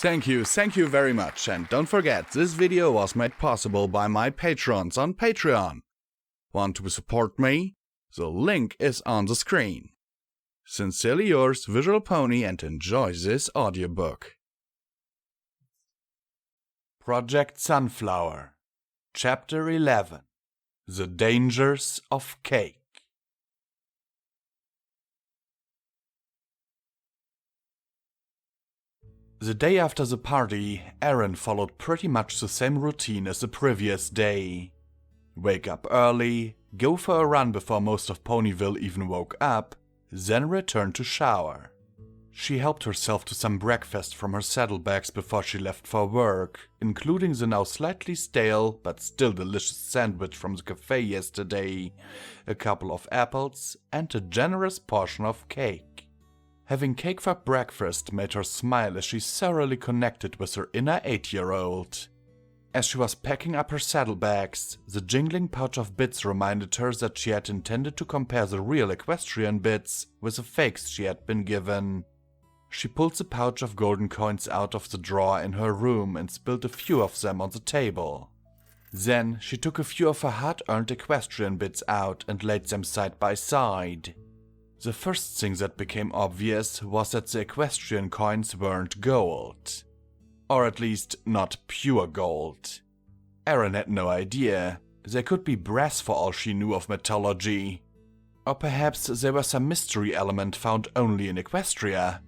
Thank you very much, and don't forget, this video was made possible by my patrons on Patreon. Want to support me? The link is on the screen. Sincerely yours, Visual Pony, and enjoy this audiobook. Project Sunflower, Chapter 11, The Dangers of Cake. The day after the party, Aaron followed pretty much the same routine as the previous day. Wake up early, go for a run before most of Ponyville even woke up, then return to shower. She helped herself to some breakfast from her saddlebags before she left for work, including the now slightly stale but still delicious sandwich from the cafe yesterday, a couple of apples, and a generous portion of cake. Having cake for breakfast made her smile as she thoroughly connected with her inner 8-year-old. As she was packing up her saddlebags, the jingling pouch of bits reminded her that she had intended to compare the real equestrian bits with the fakes she had been given. She pulled the pouch of golden coins out of the drawer in her room and spilled a few of them on the table. Then she took a few of her hard-earned equestrian bits out and laid them side by side. The first thing that became obvious was that the equestrian coins weren't gold. Or at least not pure gold. Aaron had no idea. They could be brass for all she knew of metallurgy. Or perhaps there was some mystery element found only in Equestria.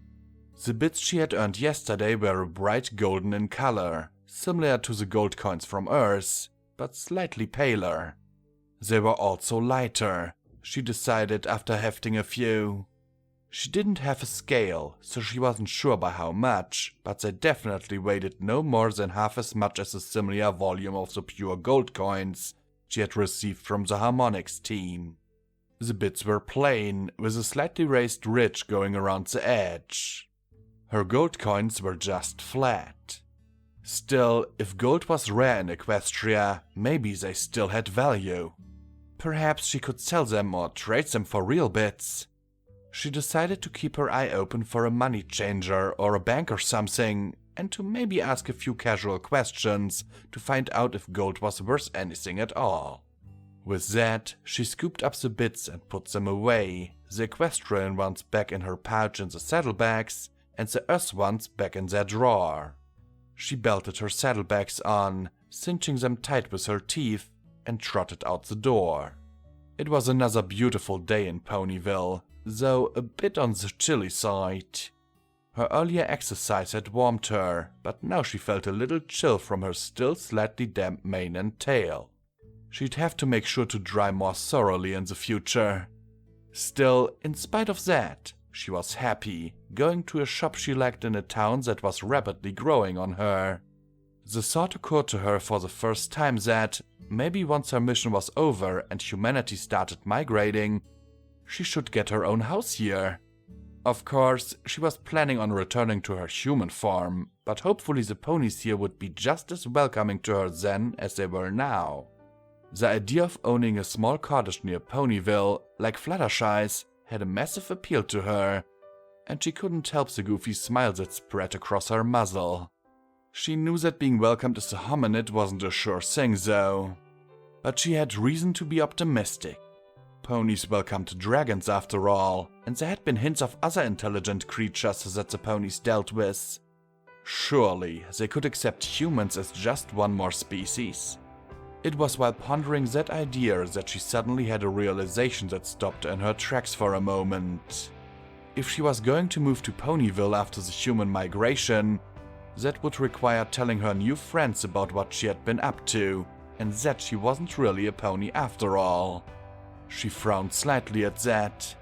The bits she had earned yesterday were bright golden in color, similar to the gold coins from Earth, but slightly paler. They were also lighter, she decided after hefting a few. She didn't have a scale, so she wasn't sure by how much, but they definitely weighed no more than half as much as the similar volume of the pure gold coins she had received from the harmonics team. The bits were plain, with a slightly raised ridge going around the edge. Her gold coins were just flat. Still, if gold was rare in Equestria, maybe they still had value. Perhaps she could sell them or trade them for real bits. She decided to keep her eye open for a money changer or a bank or something, and to maybe ask a few casual questions to find out if gold was worth anything at all. With that, she scooped up the bits and put them away, the equestrian ones back in her pouch in the saddlebags, and the Earth ones back in their drawer. She belted her saddlebags on, cinching them tight with her teeth, and trotted out the door. It was another beautiful day in Ponyville, though a bit on the chilly side. Her earlier exercise had warmed her, but now she felt a little chill from her still slightly damp mane and tail. She'd have to make sure to dry more thoroughly in the future. Still, in spite of that, she was happy, going to a shop she liked in a town that was rapidly growing on her. The thought occurred to her for the first time that, maybe once her mission was over and humanity started migrating, she should get her own house here. Of course, she was planning on returning to her human form, but hopefully the ponies here would be just as welcoming to her then as they were now. The idea of owning a small cottage near Ponyville, like Fluttershy's, had a massive appeal to her, and she couldn't help the goofy smile that spread across her muzzle. She knew that being welcomed as a hominid wasn't a sure thing though. But she had reason to be optimistic. Ponies welcomed dragons after all, and there had been hints of other intelligent creatures that the ponies dealt with. Surely they could accept humans as just one more species. It was while pondering that idea that she suddenly had a realization that stopped her in her tracks for a moment. If she was going to move to Ponyville after the human migration, that would require telling her new friends about what she had been up to, and that she wasn't really a pony after all. She frowned slightly at that.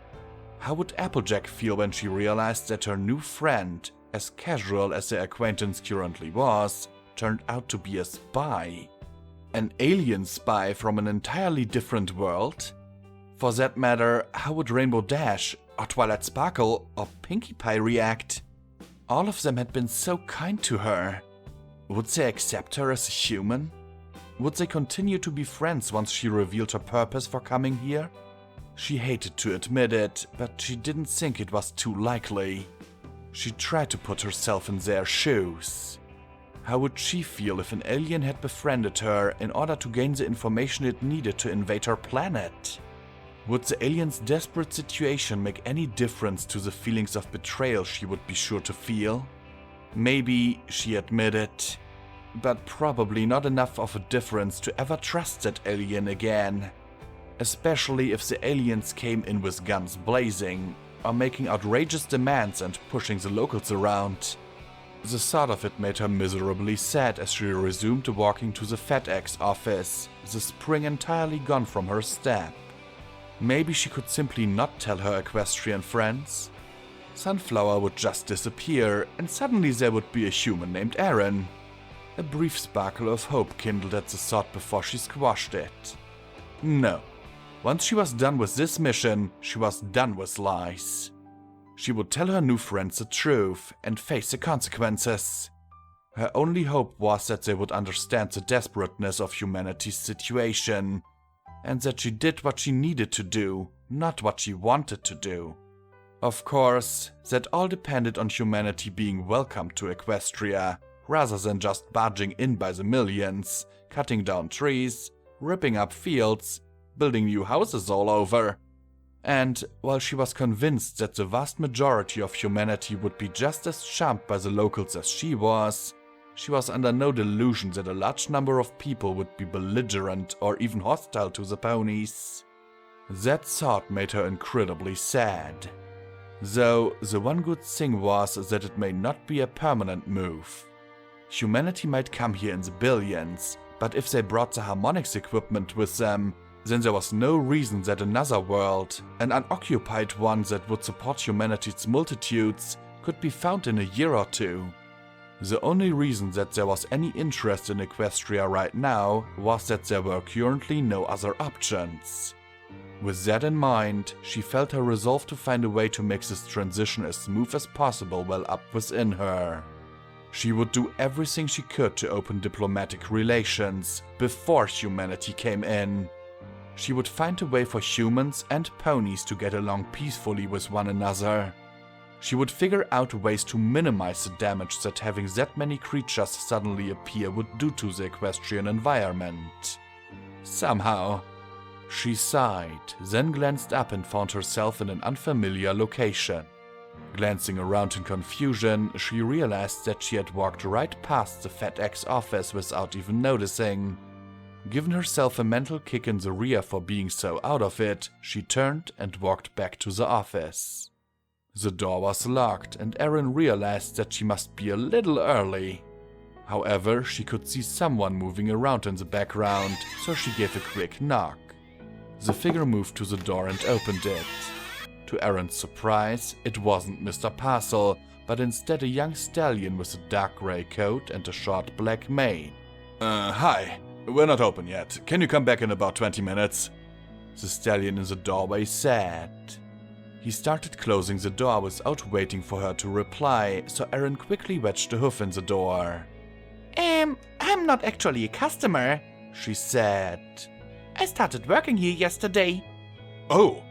How would Applejack feel when she realized that her new friend, as casual as their acquaintance currently was, turned out to be a spy? An alien spy from an entirely different world? For that matter, how would Rainbow Dash, or Twilight Sparkle, or Pinkie Pie react? All of them had been so kind to her. Would they accept her as a human? Would they continue to be friends once she revealed her purpose for coming here? She hated to admit it, but she didn't think it was too likely. She tried to put herself in their shoes. How would she feel if an alien had befriended her in order to gain the information it needed to invade her planet? Would the alien's desperate situation make any difference to the feelings of betrayal she would be sure to feel? Maybe, she admitted, but probably not enough of a difference to ever trust that alien again. Especially if the aliens came in with guns blazing, or making outrageous demands and pushing the locals around. The thought of it made her miserably sad as she resumed walking to the FedEx office, the spring entirely gone from her step. Maybe she could simply not tell her equestrian friends. Sunflower would just disappear, and suddenly there would be a human named Aaron. A brief sparkle of hope kindled at the thought before she squashed it. No. Once she was done with this mission, she was done with lies. She would tell her new friends the truth and face the consequences. Her only hope was that they would understand the desperateness of humanity's situation, and that she did what she needed to do, not what she wanted to do. Of course, that all depended on humanity being welcomed to Equestria, rather than just barging in by the millions, cutting down trees, ripping up fields, building new houses all over. And while she was convinced that the vast majority of humanity would be just as charmed by the locals as she was under no delusion that a large number of people would be belligerent or even hostile to the ponies. That thought made her incredibly sad. Though the one good thing was that it may not be a permanent move. Humanity might come here in the billions, but if they brought the harmonics equipment with them, then there was no reason that another world, an unoccupied one that would support humanity's multitudes, could be found in a year or two. The only reason that there was any interest in Equestria right now was that there were currently no other options. With that in mind, she felt her resolve to find a way to make this transition as smooth as possible well up within her. She would do everything she could to open diplomatic relations before humanity came in. She would find a way for humans and ponies to get along peacefully with one another. She would figure out ways to minimize the damage that having that many creatures suddenly appear would do to the equestrian environment. Somehow. She sighed, then glanced up and found herself in an unfamiliar location. Glancing around in confusion, she realized that she had walked right past the FedEx office without even noticing. Giving herself a mental kick in the rear for being so out of it, she turned and walked back to the office. The door was locked, and Erin realized that she must be a little early. However, she could see someone moving around in the background, so she gave a quick knock. The figure moved to the door and opened it. To Erin's surprise, it wasn't Mr. Parcel, but instead a young stallion with a dark grey coat and a short black mane. Hi. We're not open yet. Can you come back in about 20 minutes? The stallion in the doorway said. He started closing the door without waiting for her to reply, so Erin quickly wedged a hoof in the door. I'm not actually a customer, she said. I started working here yesterday. Oh,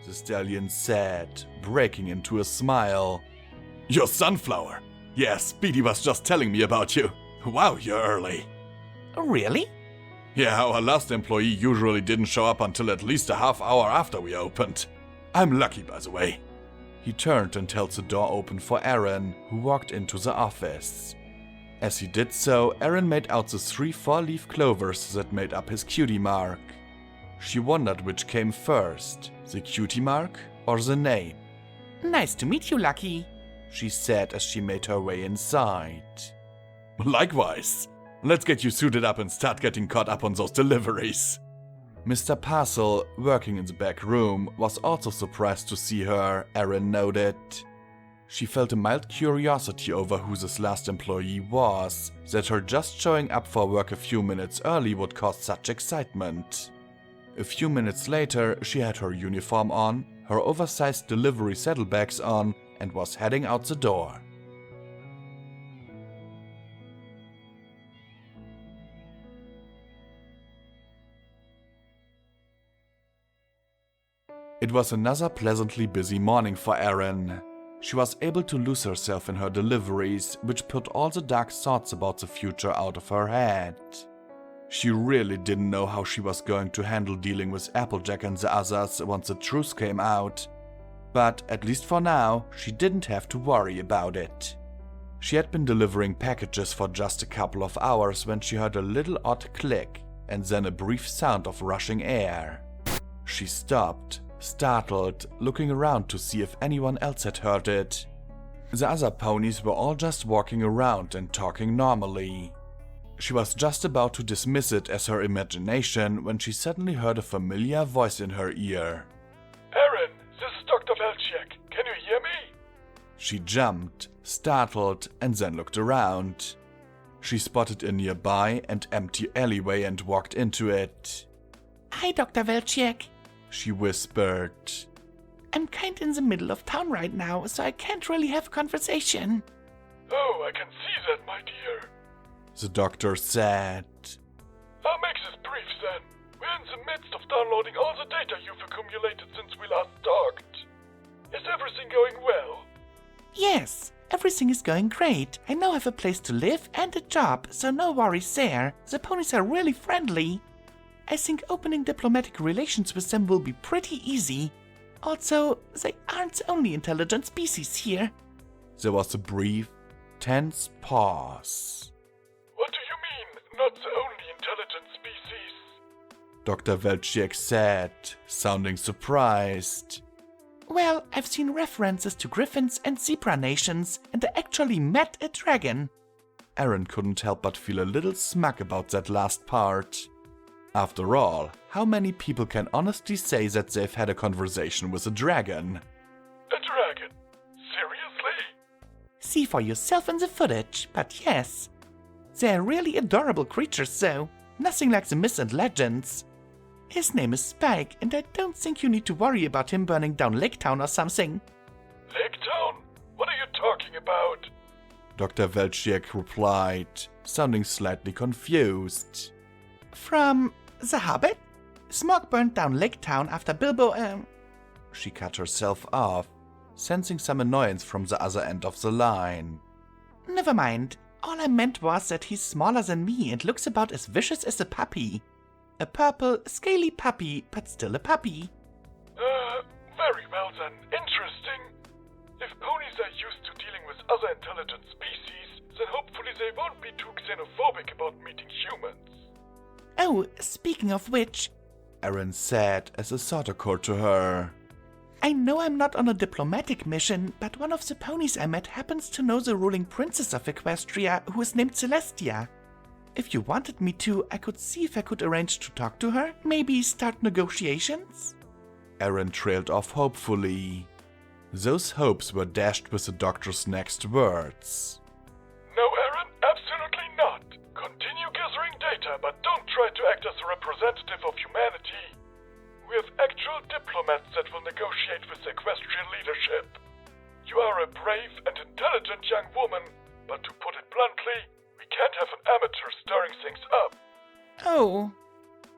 the stallion said, breaking into a smile. You're Sunflower. Yeah, Speedy was just telling me about you. Wow, you're early. Really? Yeah, our last employee usually didn't show up until at least a half hour after we opened. I'm lucky, by the way. He turned and held the door open for Erin, who walked into the office. As he did so, Erin made out the 3 4-leaf clovers that made up his cutie mark. She wondered which came first, the cutie mark or the name. Nice to meet you, Lucky, she said as she made her way inside. Likewise. Let's get you suited up and start getting caught up on those deliveries. Mr. Parcel, working in the back room, was also surprised to see her, Erin noted. She felt a mild curiosity over who this last employee was, that her just showing up for work a few minutes early would cause such excitement. A few minutes later, she had her uniform on, her oversized delivery saddlebags on, and was heading out the door. It was another pleasantly busy morning for Erin. She was able to lose herself in her deliveries, which put all the dark thoughts about the future out of her head. She really didn't know how she was going to handle dealing with Applejack and the others once the truth came out. But at least for now, she didn't have to worry about it. She had been delivering packages for just a couple of hours when she heard a little odd click and then a brief sound of rushing air. She stopped, startled, looking around to see if anyone else had heard it. The other ponies were all just walking around and talking normally. She was just about to dismiss it as her imagination when she suddenly heard a familiar voice in her ear. Aaron, this is Dr. Velchek. Can you hear me? She jumped, startled, and then looked around. She spotted a nearby and empty alleyway and walked into it. Hi, Dr. Velchek, she whispered. I'm kind in the middle of town right now, so I can't really have a conversation. Oh, I can see that, my dear, the doctor said. I'll make this brief then. We're in the midst of downloading all the data you've accumulated since we last talked. Is everything going well? Yes, everything is going great. I now have a place to live and a job, so no worries there. The ponies are really friendly. I think opening diplomatic relations with them will be pretty easy. Also, they aren't the only intelligent species here. There was a brief, tense pause. What do you mean, not the only intelligent species? Dr. Velchek said, sounding surprised. Well, I've seen references to griffins and zebra nations, and I actually met a dragon. Aaron couldn't help but feel a little smug about that last part. After all, how many people can honestly say that they've had a conversation with a dragon? A dragon? Seriously? See for yourself in the footage, but yes. They're really adorable creatures though, nothing like the myths and legends. His name is Spike, and I don't think you need to worry about him burning down Lake Town or something. Lake Town? What are you talking about? Dr. Velchek replied, sounding slightly confused. From The Hobbit? Smog burned down Lake Town after Bilbo, She cut herself off, sensing some annoyance from the other end of the line. Never mind. All I meant was that he's smaller than me and looks about as vicious as a puppy. A purple, scaly puppy, but still a puppy. Very well then. Interesting. If ponies are used to dealing with other intelligent species, then hopefully they won't be too xenophobic about meeting humans. Oh, speaking of which, Aaron said as a thought occurred to her. I know I'm not on a diplomatic mission, but one of the ponies I met happens to know the ruling princess of Equestria, who is named Celestia. If you wanted me to, I could see if I could arrange to talk to her, maybe start negotiations? Aaron trailed off hopefully. Those hopes were dashed with the doctor's next words. No, Aaron, absolutely not. Continue gathering data, but don't try to act as a representative of humanity. We have actual diplomats that will negotiate with the equestrian leadership. You are a brave and intelligent young woman, but to put it bluntly, we can't have an amateur stirring things up. Oh.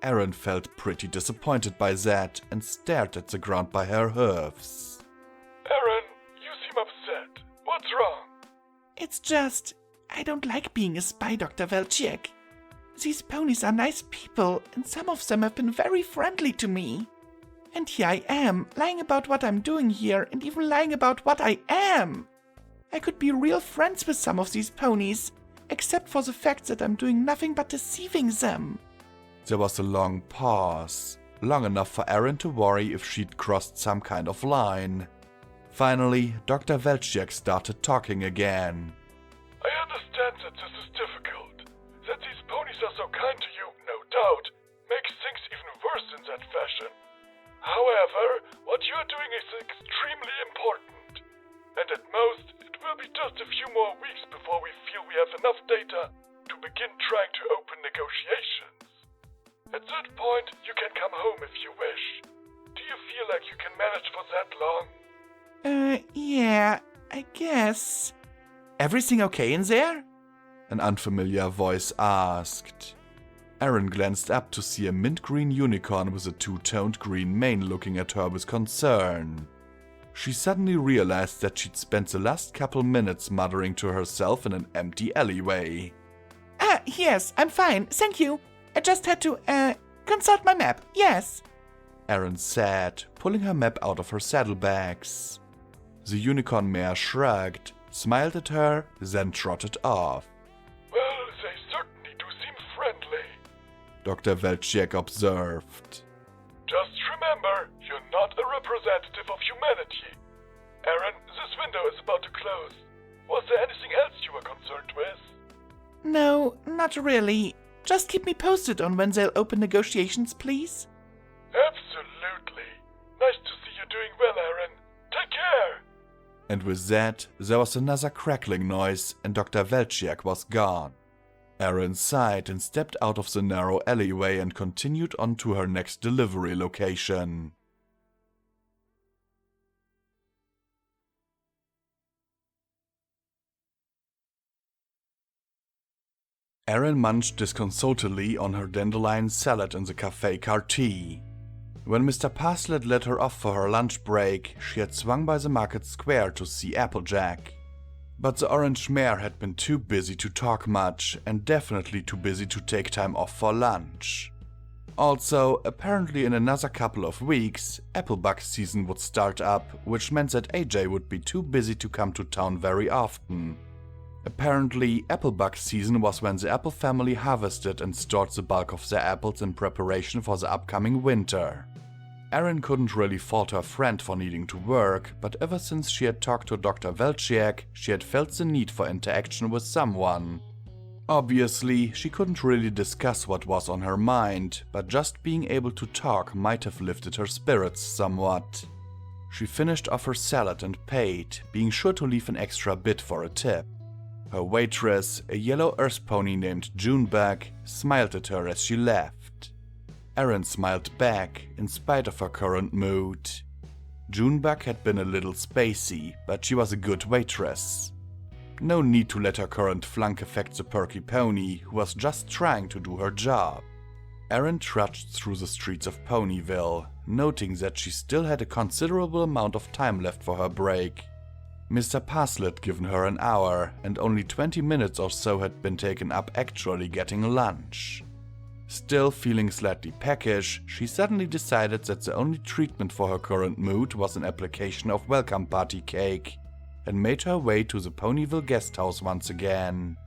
Aaron felt pretty disappointed by that and stared at the ground by her hooves. Aaron, you seem upset. What's wrong? It's just, I don't like being a spy, Dr. Velchek. These ponies are nice people, and some of them have been very friendly to me. And here I am, lying about what I'm doing here, and even lying about what I am. I could be real friends with some of these ponies, except for the fact that I'm doing nothing but deceiving them. There was a long pause, long enough for Aaron to worry if she'd crossed some kind of line. Finally, Dr. Velchek started talking again. I understand that this is difficult. That these ponies are so kind to you, no doubt, makes things even worse in that fashion. However, what you're doing is extremely important. And at most, it will be just a few more weeks before we feel we have enough data to begin trying to open negotiations. At that point, you can come home if you wish. Do you feel like you can manage for that long? Yeah, I guess. Everything okay in there? An unfamiliar voice asked. Aaron glanced up to see a mint green unicorn with a two-toned green mane looking at her with concern. She suddenly realized that she'd spent the last couple minutes muttering to herself in an empty alleyway. Ah, yes, I'm fine, thank you. I just had to, consult my map, yes. Erin said, pulling her map out of her saddlebags. The unicorn mare shrugged, smiled at her, then trotted off. Well, they certainly do seem friendly, Dr. Welchiek observed. Just remember, you're not a representative of humanity. Aaron, this window is about to close. Was there anything else you were concerned with? No, not really. Just keep me posted on when they'll open negotiations, please. Absolutely. Nice to see you doing well, Aaron. Take care! And with that, there was another crackling noise and Dr. Welchiek was gone. Erin sighed and stepped out of the narrow alleyway and continued on to her next delivery location. Erin munched disconsolately on her dandelion salad in the cafe Cartier. When Mr. Parslet let her off for her lunch break, she had swung by the market square to see Applejack. But the orange mare had been too busy to talk much, and definitely too busy to take time off for lunch. Also, apparently in another couple of weeks, Applebug season would start up, which meant that AJ would be too busy to come to town very often. Apparently, Applebug season was when the apple family harvested and stored the bulk of their apples in preparation for the upcoming winter. Erin couldn't really fault her friend for needing to work, but ever since she had talked to Dr. Welchiek, she had felt the need for interaction with someone. Obviously, she couldn't really discuss what was on her mind, but just being able to talk might have lifted her spirits somewhat. She finished off her salad and paid, being sure to leave an extra bit for a tip. Her waitress, a yellow earth pony named Junebug, smiled at her as she left. Erin smiled back, in spite of her current mood. Junebug had been a little spacey, but she was a good waitress. No need to let her current flunk affect the perky pony, who was just trying to do her job. Erin trudged through the streets of Ponyville, noting that she still had a considerable amount of time left for her break. Mr. Parslet had given her an hour, and only 20 minutes or so had been taken up actually getting lunch. Still feeling slightly peckish, she suddenly decided that the only treatment for her current mood was an application of welcome party cake, and made her way to the Ponyville guest house once again.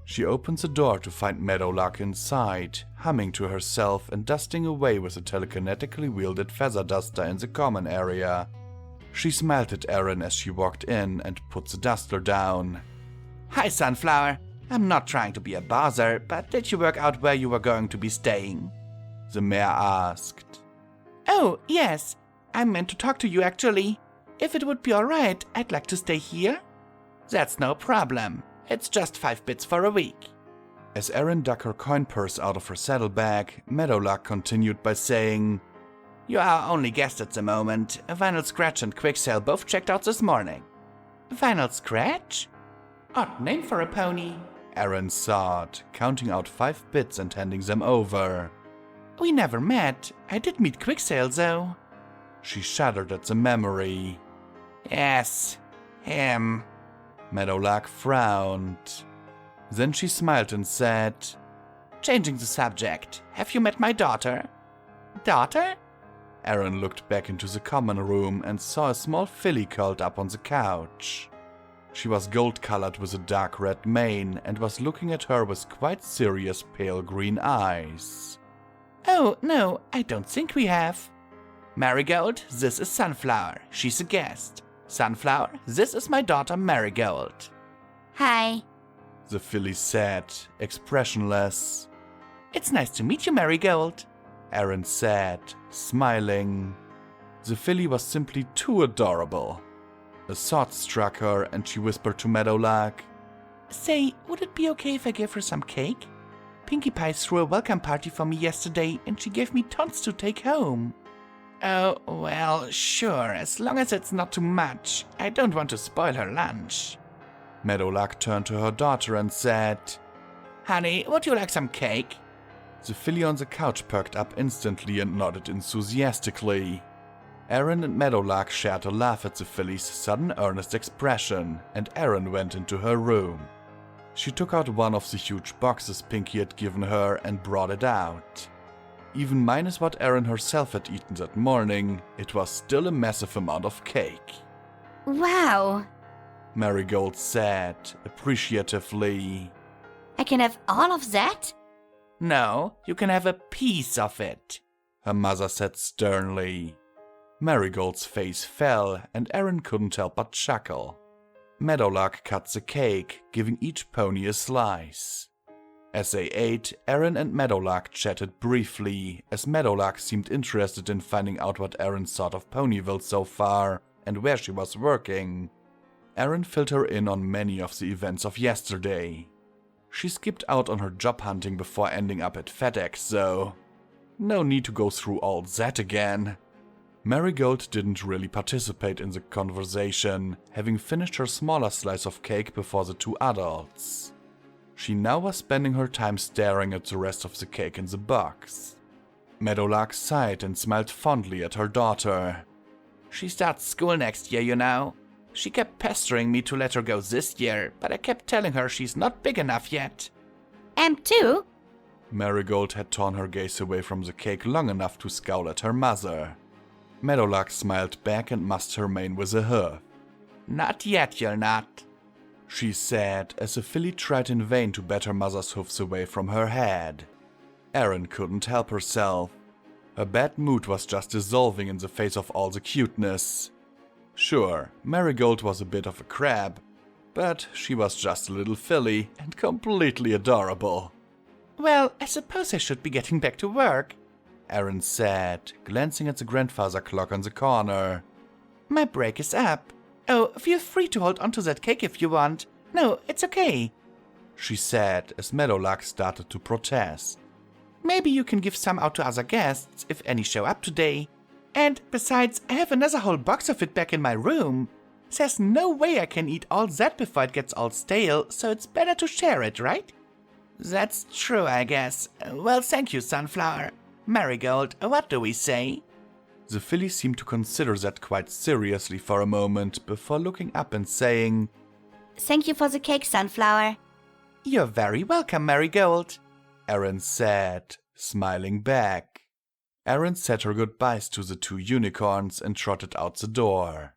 She opened the door to find Meadowlark inside, humming to herself and dusting away with a telekinetically wielded feather duster in the common area. She smiled at Erin as she walked in and put the duster down. Hi, Sunflower. I'm not trying to be a bother, but did you work out where you were going to be staying? The mare asked. Oh, yes. I meant to talk to you, actually. If it would be alright, I'd like to stay here. That's no problem. It's just 5 bits for a week. As Erin dug her coin purse out of her saddlebag, Meadowlark continued by saying, You are our only guest at the moment. Vinyl Scratch and Quicksale both checked out this morning. Vinyl Scratch? Odd name for a pony. Erin sighed, counting out 5 bits and handing them over. We never met. I did meet Quicksale, though. She shuddered at the memory. Yes, him. Meadowlark frowned. Then she smiled and said, Changing the subject, have you met my daughter? Daughter? Erin looked back into the common room and saw a small filly curled up on the couch. She was gold-colored with a dark red mane and was looking at her with quite serious pale green eyes. Oh, no, I don't think we have. Marigold, this is Sunflower. She's a guest. Sunflower, this is my daughter Marigold. Hi. The filly said, expressionless. It's nice to meet you, Marigold. Erin said, smiling. The filly was simply too adorable. A thought struck her and she whispered to Meadowlark, Say, would it be okay if I gave her some cake? Pinkie Pie threw a welcome party for me yesterday and she gave me tons to take home. Oh, well, sure, as long as it's not too much. I don't want to spoil her lunch. Meadowlark turned to her daughter and said, Honey, would you like some cake? The filly on the couch perked up instantly and nodded enthusiastically. Erin and Meadowlark shared a laugh at the filly's sudden earnest expression, and Erin went into her room. She took out one of the huge boxes Pinky had given her and brought it out. Even minus what Erin herself had eaten that morning, it was still a massive amount of cake. Wow! Marigold said, appreciatively. I can have all of that? No, you can have a piece of it, her mother said sternly. Marigold's face fell, and Erin couldn't help but chuckle. Meadowlark cut the cake, giving each pony a slice. As they ate, Erin and Meadowlark chatted briefly, as Meadowlark seemed interested in finding out what Erin thought of Ponyville so far, and where she was working. Erin filled her in on many of the events of yesterday. She skipped out on her job hunting before ending up at FedEx, though. No need to go through all that again. Marigold didn't really participate in the conversation, having finished her smaller slice of cake before the two adults. She now was spending her time staring at the rest of the cake in the box. Meadowlark sighed and smiled fondly at her daughter. She starts school next year, you know. She kept pestering me to let her go this year, but I kept telling her she's not big enough yet. Too? Marigold had torn her gaze away from the cake long enough to scowl at her mother. Meadowlark smiled back and mussed her mane with a hoof. Not yet, you're not, she said, as the filly tried in vain to bat her mother's hoofs away from her head. Erin couldn't help herself. Her bad mood was just dissolving in the face of all the cuteness. Sure, Marigold was a bit of a crab, but she was just a little filly and completely adorable. Well, I suppose I should be getting back to work, Erin said, glancing at the grandfather clock on the corner. My break is up. Oh, feel free to hold onto that cake if you want. No, it's okay, she said as Meadowlark started to protest. Maybe you can give some out to other guests if any show up today. And besides, I have another whole box of it back in my room. There's no way I can eat all that before it gets all stale, so it's better to share it, right? That's true, I guess. Well, thank you, Sunflower. Marigold, what do we say? The filly seemed to consider that quite seriously for a moment before looking up and saying, Thank you for the cake, Sunflower. You're very welcome, Marigold, Erin said, smiling back. Erin said her goodbyes to the two unicorns and trotted out the door.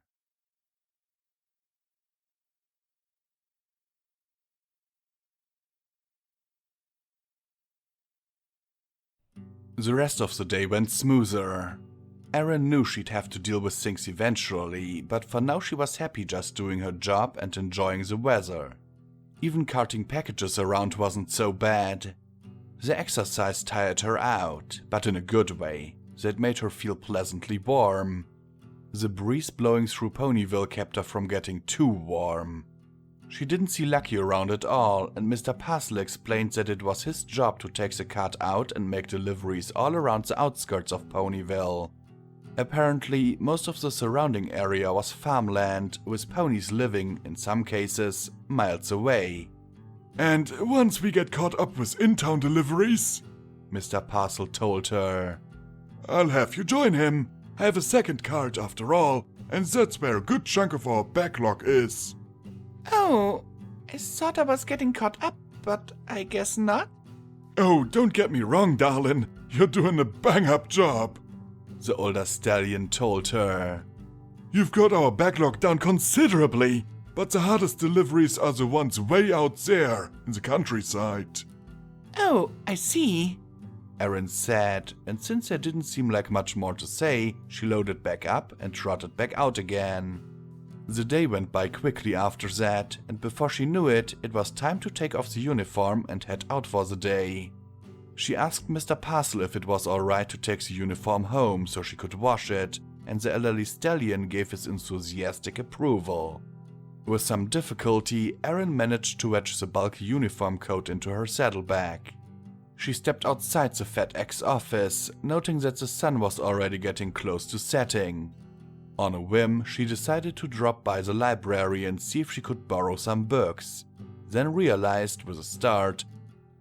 The rest of the day went smoother. Erin knew she'd have to deal with things eventually, but for now she was happy just doing her job and enjoying the weather. Even carting packages around wasn't so bad. The exercise tired her out, but in a good way. That made her feel pleasantly warm. The breeze blowing through Ponyville kept her from getting too warm. She didn't see Lucky around at all, and Mr. Parcel explained that it was his job to take the cart out and make deliveries all around the outskirts of Ponyville. Apparently, most of the surrounding area was farmland, with ponies living, in some cases, miles away. And once we get caught up with in-town deliveries, Mr. Parcel told her, I'll have you join him. I have a second cart after all, and that's where a good chunk of our backlog is. Oh, I thought I was getting caught up, but I guess not. Oh, don't get me wrong, darling. You're doing a bang-up job, the older stallion told her. You've got our backlog down considerably, but the hardest deliveries are the ones way out there in the countryside. Oh, I see, Erin said, and since there didn't seem like much more to say, she loaded back up and trotted back out again. The day went by quickly after that, and before she knew it, it was time to take off the uniform and head out for the day. She asked Mr. Parcel if it was alright to take the uniform home so she could wash it, and the elderly stallion gave his enthusiastic approval. With some difficulty, Erin managed to wedge the bulky uniform coat into her saddlebag. She stepped outside the FedEx office, noting that the sun was already getting close to setting. On a whim, she decided to drop by the library and see if she could borrow some books, then realized, with a start,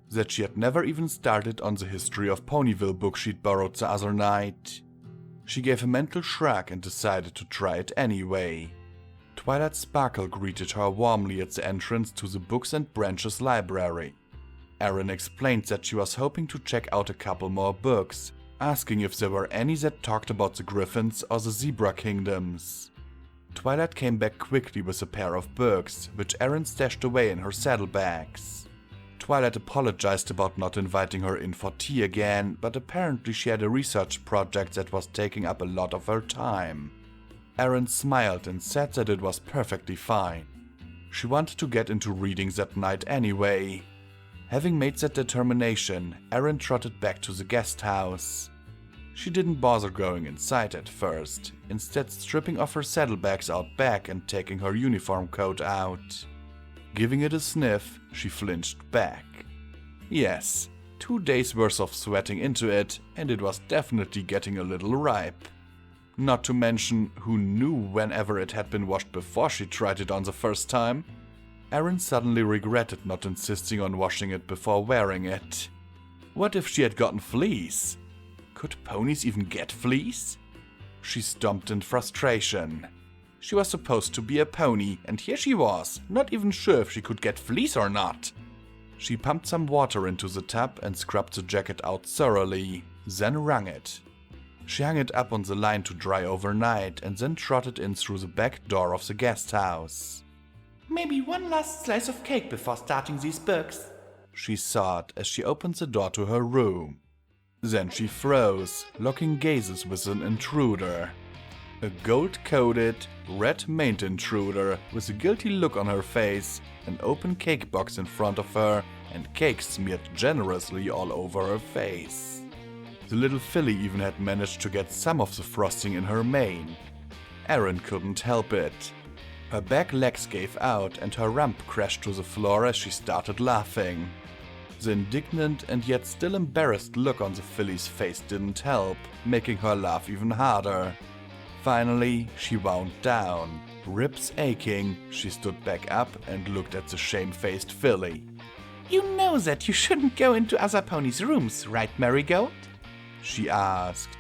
that she had never even started on the history of Ponyville book she'd borrowed the other night. She gave a mental shrug and decided to try it anyway. Twilight Sparkle greeted her warmly at the entrance to the Books and Branches library. Aaron explained that she was hoping to check out a couple more books, asking if there were any that talked about the Griffins or the Zebra Kingdoms. Twilight came back quickly with a pair of books, which Aaron stashed away in her saddlebags. Twilight apologized about not inviting her in for tea again, but apparently she had a research project that was taking up a lot of her time. Aaron smiled and said that it was perfectly fine. She wanted to get into reading that night anyway. Having made that determination, Aaron trotted back to the guest house. She didn't bother going inside at first, instead stripping off her saddlebags out back and taking her uniform coat out. Giving it a sniff, she flinched back. Yes, 2 days worth of sweating into it, and it was definitely getting a little ripe. Not to mention, who knew whenever it had been washed before she tried it on the first time? Aaron suddenly regretted not insisting on washing it before wearing it. What if she had gotten fleas? Could ponies even get fleas? She stomped in frustration. She was supposed to be a pony, and here she was, not even sure if she could get fleas or not. She pumped some water into the tub and scrubbed the jacket out thoroughly, then wrung it. She hung it up on the line to dry overnight and then trotted in through the back door of the guest house. Maybe one last slice of cake before starting these books, she thought as she opened the door to her room. Then she froze, locking gazes with an intruder. A gold-coated, red-maned intruder with a guilty look on her face, an open cake box in front of her, and cake smeared generously all over her face. The little filly even had managed to get some of the frosting in her mane. Aaron couldn't help it. Her back legs gave out and her rump crashed to the floor as she started laughing. The indignant and yet still embarrassed look on the filly's face didn't help, making her laugh even harder. Finally, she wound down. Ribs aching, she stood back up and looked at the shamefaced filly. You know that you shouldn't go into other ponies' rooms, right, Marigold? She asked.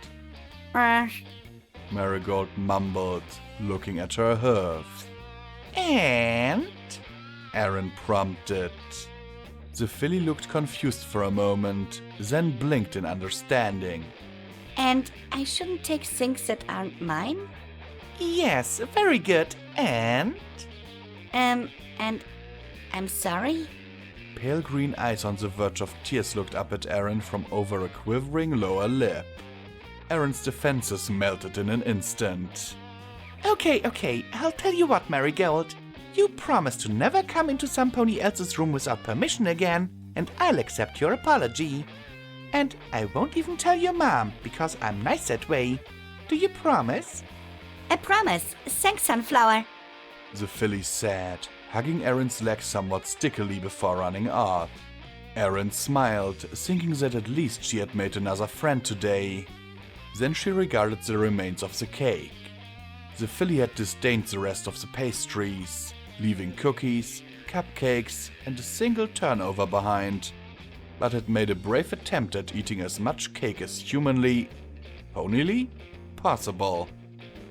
Marigold mumbled, looking at her hooves. And? Aaron prompted. The filly looked confused for a moment, then blinked in understanding. And I shouldn't take things that aren't mine? Yes, very good. And And I'm sorry? Pale green eyes on the verge of tears looked up at Aaron from over a quivering lower lip. Aaron's defenses melted in an instant. Okay, I'll tell you what, Marigold. You promise to never come into some pony else's room without permission again, and I'll accept your apology. And I won't even tell your mom, because I'm nice that way. Do you promise? I promise. Thanks, Sunflower. The filly said, hugging Aaron's leg somewhat stickily before running off. Aaron smiled, thinking that at least she had made another friend today. Then she regarded the remains of the cake. The filly had disdained the rest of the pastries, leaving cookies, cupcakes, and a single turnover behind, but had made a brave attempt at eating as much cake as humanly, ponyly, possible.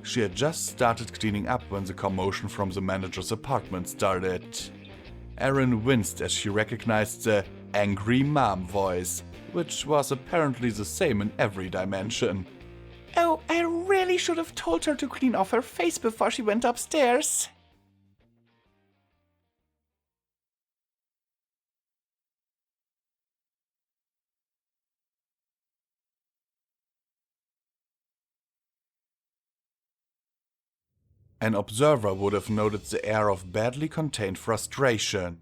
She had just started cleaning up when the commotion from the manager's apartment started. Aaron winced as she recognized the angry mom voice, which was apparently the same in every dimension. Oh, I really should have told her to clean off her face before she went upstairs. An observer would have noted the air of badly contained frustration.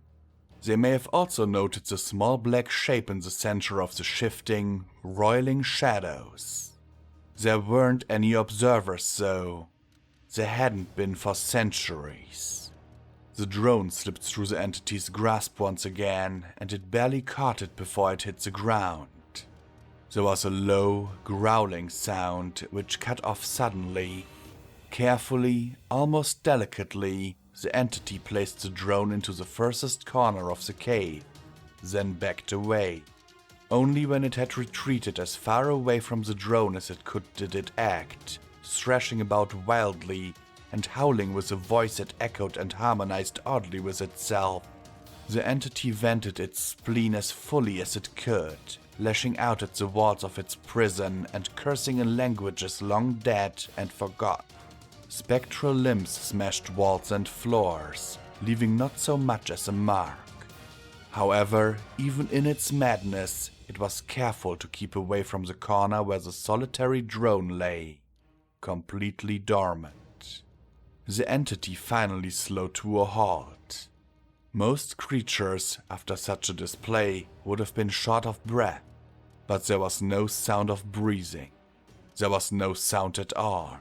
They may have also noted the small black shape in the center of the shifting, roiling shadows. There weren't any observers, though. There hadn't been for centuries. The drone slipped through the entity's grasp once again, and it barely caught it before it hit the ground. There was a low, growling sound which cut off suddenly. Carefully, almost delicately, the entity placed the drone into the furthest corner of the cave, then backed away. Only when it had retreated as far away from the drone as it could did it act, thrashing about wildly and howling with a voice that echoed and harmonized oddly with itself. The entity vented its spleen as fully as it could, lashing out at the walls of its prison and cursing in languages long dead and forgot. Spectral limbs smashed walls and floors, leaving not so much as a mark. However, even in its madness, it was careful to keep away from the corner where the solitary drone lay, completely dormant. The entity finally slowed to a halt. Most creatures, after such a display, would have been short of breath, but there was no sound of breathing. There was no sound at all.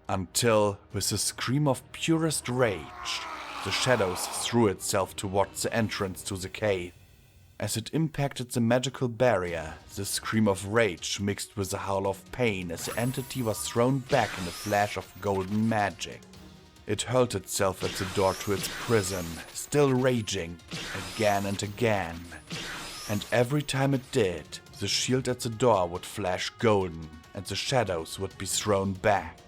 Until, with a scream of purest rage, the shadows threw itself towards the entrance to the cave. As it impacted the magical barrier, the scream of rage mixed with a howl of pain as the entity was thrown back in a flash of golden magic. It hurled itself at the door to its prison, still raging, again and again. And every time it did, the shield at the door would flash golden, and the shadows would be thrown back.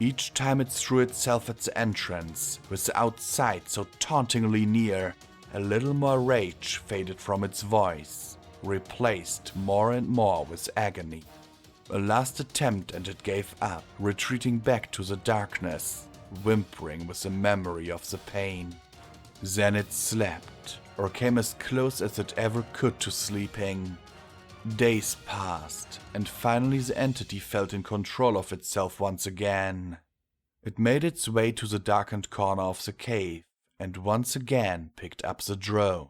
Each time it threw itself at the entrance, with the outside so tauntingly near, a little more rage faded from its voice, replaced more and more with agony. A last attempt and it gave up, retreating back to the darkness, whimpering with the memory of the pain. Then it slept, or came as close as it ever could to sleeping. Days passed, and finally the entity felt in control of itself once again. It made its way to the darkened corner of the cave, and once again picked up the drone.